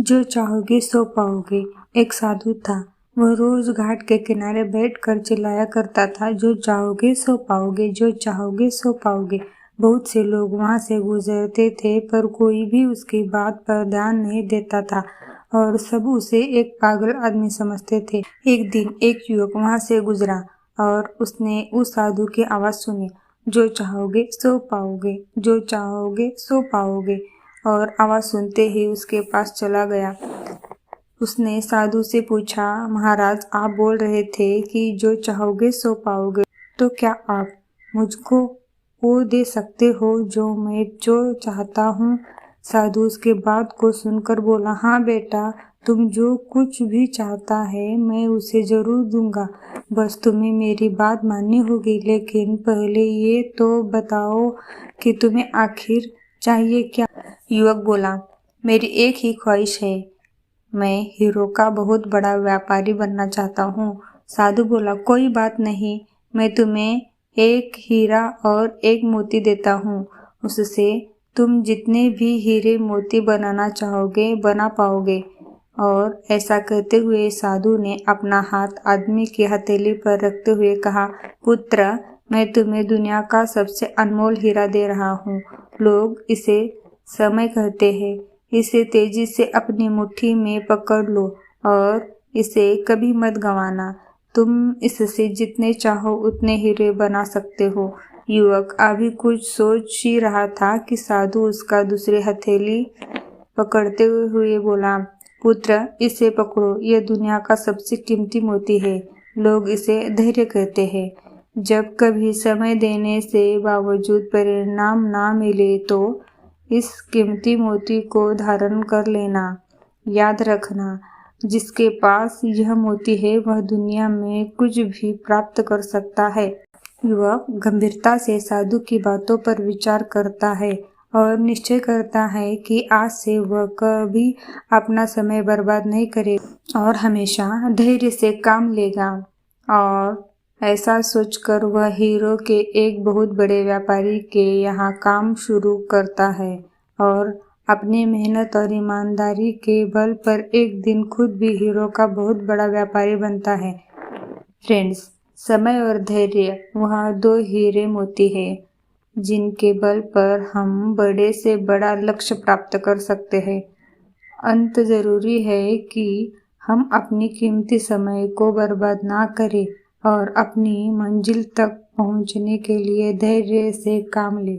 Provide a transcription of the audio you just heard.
जो चाहोगे सो पाओगे। एक साधु था। वह रोज घाट के किनारे बैठकर चिल्लाया करता था, जो चाहोगे सो पाओगे, जो चाहोगे सो पाओगे। बहुत से लोग वहां से गुजरते थे, पर कोई भी उसकी बात पर ध्यान नहीं देता था और सब उसे एक पागल आदमी समझते थे। एक दिन एक युवक वहां से गुजरा और उसने उस साधु की आवाज सुनी, जो चाहोगे सो पाओगे, जो चाहोगे सो पाओगे। और आवाज सुनते ही उसके पास चला गया। उसने साधु से पूछा, महाराज, आप बोल रहे थे कि जो चाहोगे सो पाओगे, तो क्या आप मुझको वो दे सकते हो जो चाहता हूँ? साधु उसके बात को सुनकर बोला, हाँ बेटा, तुम जो कुछ भी चाहता है मैं उसे जरूर दूंगा, बस तुम्हें मेरी बात माननी होगी। लेकिन पहले ये तो बताओ कि तुम्हें आखिर चाहिए क्या? युवक बोला, मेरी एक ही ख्वाहिश है, मैं हीरो का बहुत बड़ा व्यापारी बनना चाहता हूँ। साधु बोला, कोई बात नहीं, मैं तुम्हें एक हीरा और एक मोती देता हूँ, उससे तुम जितने भी हीरे मोती बनाना चाहोगे बना पाओगे। और ऐसा कहते हुए साधु ने अपना हाथ आदमी की हथेली पर रखते हुए कहा, पुत्र, मैं तुम्हें दुनिया का सबसे अनमोल हीरा दे रहा हूँ। लोग इसे समय कहते हैं। इसे तेजी से अपनी मुट्ठी में पकड़ लो और इसे कभी मत गंवाना। तुम इससे जितने चाहो उतने हीरे बना सकते हो। युवक अभी कुछ सोच ही रहा था कि साधु उसका दूसरी हथेली पकड़ते हुए बोला, पुत्र, इसे पकड़ो, यह दुनिया का सबसे कीमती मोती है। लोग इसे धैर्य कहते हैं। जब कभी समय देने से बावजूद परिणाम ना मिले तो इस कीमती मोती को धारण कर लेना। याद रखना, जिसके पास यह मोती है वह दुनिया में कुछ भी प्राप्त कर सकता है। युवक गंभीरता से साधु की बातों पर विचार करता है और निश्चय करता है कि आज से वह कभी अपना समय बर्बाद नहीं करेगा और हमेशा धैर्य से काम लेगा। और ऐसा सोचकर वह हीरो के एक बहुत बड़े व्यापारी के यहाँ काम शुरू करता है और अपनी मेहनत और ईमानदारी के बल पर एक दिन खुद भी हीरो का बहुत बड़ा व्यापारी बनता है। फ्रेंड्स, समय और धैर्य वह दो हीरे मोती है जिनके बल पर हम बड़े से बड़ा लक्ष्य प्राप्त कर सकते हैं। अंत जरूरी है कि हम अपनी कीमती समय को बर्बाद ना करें और अपनी मंजिल तक पहुंचने के लिए धैर्य से काम लें।